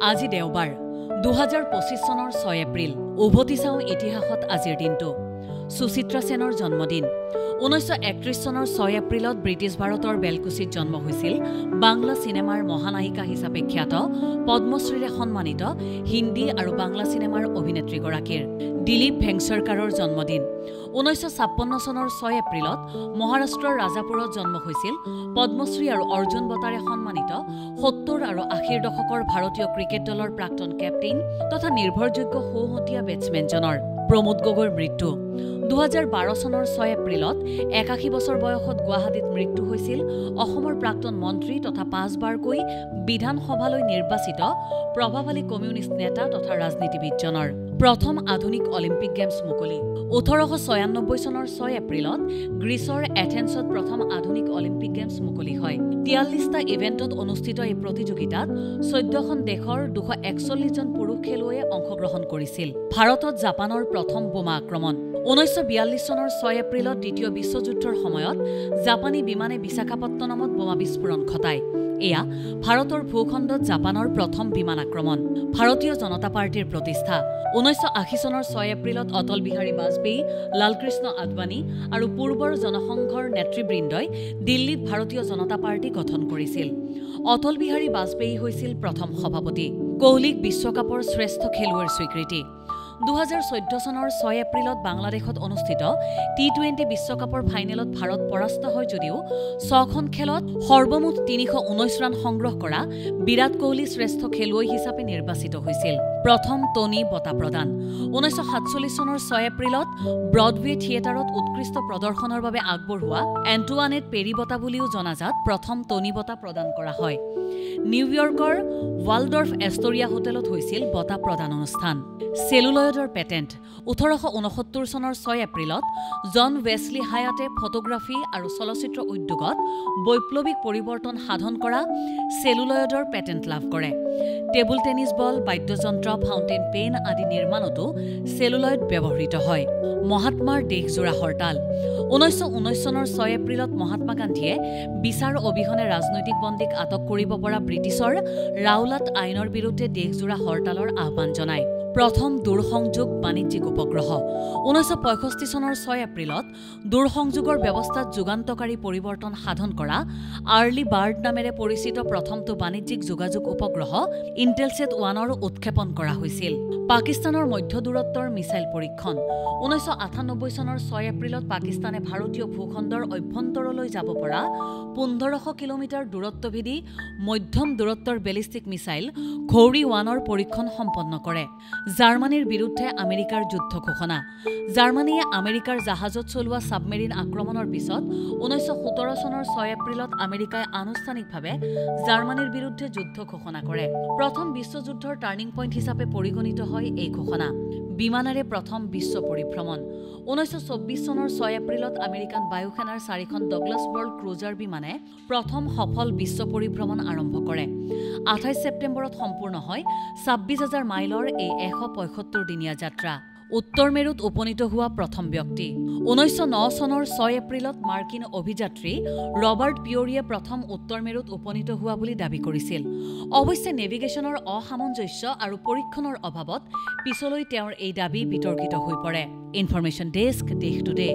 আজি দেওবাৰ 2025 চনৰ 6 এপ্ৰিল উভতি চাওঁ ইতিহাসত আজিৰ দিনটো সুচিত্ৰা সেনৰ জন্মদিন 1931 চনৰ 6 এপ্ৰিলত ব্ৰিটিছ ভাৰতৰ বেলকুচিত জন্ম হৈছিল বাংলা চিনেমাৰ মহানায়িকা হিচাপে খ্যাত পদ্মশ্ৰীৰে সন্মানিত হিন্দী আৰু বাংলা চিনেমাৰ অভিনেত্ৰীগৰাকীৰ দিলীপ ভেংসৰকাৰৰ জন্মদিন 1956 চনৰ 6 এপ্ৰিলত মহাৰাষ্ট্ৰৰ ৰাজাপুৰত জন্ম হৈছিল পদ্মশ্ৰী আৰু অৰ্জুন বঁটাৰে সন্মানিত 70 আৰু 80 দশকৰ ভাৰতীয় ক্ৰিকেট দলৰ প্ৰাক্তন কেপ্টেইন তথা নিৰ্ভৰযোগ্য সোঁহতীয়া বেটছমেনজনৰ প্ৰমোদ গগৈৰ মৃত্যু 2012 চনৰ 6 এপ্ৰিলত 81 বছৰ বয়সত গুৱাহাটীত মৃত্যু হৈছিল অসমৰ প্ৰাক্তন মন্ত্ৰী তথা 5 বাৰকৈ বিধানসভালৈ নিৰ্বাচিত প্ৰভাৱশালী কমিউনিষ্ট নেতা তথা ৰাজনীতিবিদজনৰ প্ৰথম আধুনিক অলিম্পিক গেমছ মুকলি 1896 চনৰ 6 এপ্ৰিলত গ্ৰীচৰ এথেন্সত প্ৰথম আধুনিক অলিম্পিক গেমছ মুকলি হয় 43টা ইভেণ্টত অনুষ্ঠিত এই প্ৰতিযোগিতাত 14খন দেশৰ 241 জন পুৰুষ খেলুৱৈয়ে অংশগ্ৰহণ কৰিছিল ভাৰতত জাপানৰ প্ৰথম বোমা আক্ৰমণ 1942 চনৰ 6 এপ্ৰিলত দ্বিতীয় বিশ্বযুদ্ধৰ সময়ত জাপানী বিমানে বিশাখাপত্তনমত বোমা বিস্ফোৰণ ঘটায় এয়া ভাৰতৰ ভূখণ্ডত জাপানৰ প্ৰথম বিমান আক্ৰমণ ভাৰতীয় জনতা পাৰ্টিৰ প্ৰতিষ্ঠা 1980 চনৰ 6 এপ্ৰিলত অটল বিহাৰী বাজপেয়ী লালকৃষ্ণ আদৱানী আৰু পূৰ্বৰ জনসংঘৰ নেতৃবৃন্দই দিল্লীত ভাৰতীয় জনতা পাৰ্টি গঠন কৰিছিল অটল বিহাৰী বাজপেয়ী হৈছিল প্ৰথম সভাপতি কোহলীক বিশ্বকাপৰ শ্ৰেষ্ঠ খেলুৱৈৰ স্বীকৃতি 2014 চনৰ 6 এপ্ৰিলত বাংলাদেশত অনুষ্ঠিত টি20 বিশ্বকাপৰ ফাইনেলত ভাৰত পৰাস্ত হয় যদিও 6খন খেলত সৰ্বমুঠ 319 ৰান সংগ্ৰহ কৰা বিৰাট কোহলী শ্ৰেষ্ঠ খেলুৱৈ হিচাপে নিৰ্বাচিত হৈছিল প্ৰথম টনি বঁটা প্ৰদান 1947 চনৰ 6 এপ্ৰিলত ব্ৰডৱে থিয়েটাৰত উৎকৃষ্ট প্ৰদৰ্শনৰ বাবে আগবঢ়োৱা এণ্টুৱানেট পেৰী বঁটা বুলিও জনাজাত প্ৰথম টনি বঁটা প্ৰদান কৰা হয় নিউয়ৰ্কৰ ৱালডৰ্ফ এষ্টৰিয়া হোটেলত হৈছিল বঁটা প্ৰদান অনুষ্ঠান সেলুলয়ডৰ পেটেণ্ট 1869 চনৰ 6 এপ্ৰিলত জন ৱেছলি হায়াতে ফটোগ্ৰাফী আৰু চলচ্চিত্ৰ উদ্যোগত বৈপ্লৱিক পৰিৱৰ্তন সাধন কৰা সেলুলয়ডৰ পেটেণ্ট লাভ কৰে টেবুল টেনিছ বল বাদ্যযন্ত্ৰ ফাউণ্টেইন পেন আদি নিৰ্মাণতো সেলুলয়ড ব্যৱহৃত হয় মহাত্মাৰ দেশজোৰা হৰতাল 1919 চনৰ 6 এপ্ৰিলত মহাত্মা গান্ধীয়ে বিচাৰ অবিহনে ৰাজনৈতিক বন্দীক আটক কৰিব পৰা ব্ৰিটিছৰ ৰাওলাট আইনৰ বিৰুদ্ধে দেশজোৰা হৰতালৰ আহ্বান জনায় প্ৰথম দূৰসংযোগ বাণিজ্যিক উপগ্ৰহ 1965 চনৰ 6 এপ্ৰিলত দূৰসংযোগৰ ব্যৱস্থাত যুগান্তকাৰী পৰিৱৰ্তন সাধন কৰা আৰ্লি বাৰ্ড নামেৰে পৰিচিত প্ৰথমটো বাণিজ্যিক যোগাযোগ উপগ্ৰহ ইণ্টেলছেট 1ৰ উৎক্ষেপণ কৰা হৈছিল পাকিস্তানৰ মধ্য দূৰত্বৰ মিছাইল পৰীক্ষণ 1998 চনৰ 6 এপ্ৰিলত পাকিস্তানে ভাৰতীয় ভূখণ্ডৰ অভ্যন্তৰলৈ যাব পৰা 1500 কিলোমিটাৰ দূৰত্বভেদী মধ্যম দূৰত্বৰ বেলিষ্টিক মিছাইল ঘৌৰি 1ৰ পৰীক্ষণ সম্পন্ন কৰে জাৰ্মানীৰ বিৰুদ্ধে আমেৰিকাৰ যুদ্ধ ঘোষণা জাৰ্মানীয়ে আমেৰিকাৰ জাহাজত চলোৱা সাবমেৰিন আক্ৰমণৰ পিছত 1917 চনৰ 6 এপ্ৰিলত আমেৰিকাই আনুষ্ঠানিকভাৱে জাৰ্মানীৰ বিৰুদ্ধে যুদ্ধ ঘোষণা কৰে প্ৰথম বিশ্বযুদ্ধৰ টাৰ্নিং পইণ্ট হিচাপে পৰিগণিত হয় এই ঘোষণা বিমানেৰে প্ৰথম বিশ্ব পৰিভ্ৰমণ 1924 চনৰ 6 এপ্ৰিলত আমেৰিকান বায়ুসেনাৰ 4খন ডগলাছ ৱৰ্ল্ড ক্ৰুজাৰ বিমানে প্ৰথম সফল বিশ্ব পৰিভ্ৰমণ আৰম্ভ কৰে 28 ছেপ্টেম্বৰত সম্পূৰ্ণ হয় 26,000 মাইলৰ এই 175 দিনীয়া যাত্ৰা উত্তৰ মেৰুত উপনীত হোৱা প্ৰথম ব্যক্তি 1909 চনৰ 6 এপ্ৰিলত মাৰ্কিন অভিযাত্ৰী ৰবাৰ্ট পিয়ৰিয়ে প্ৰথম উত্তৰ মেৰুত উপনীত হোৱা বুলি দাবী কৰিছিল অৱশ্যে নেভিগেশ্যনৰ অসামঞ্জস্য আৰু পৰীক্ষণৰ অভাৱত পিছলৈ তেওঁৰ এই দাবী বিতৰ্কিত হৈ পৰে ইনফৰমেশ্যন ডেস্ক দেশ টুডে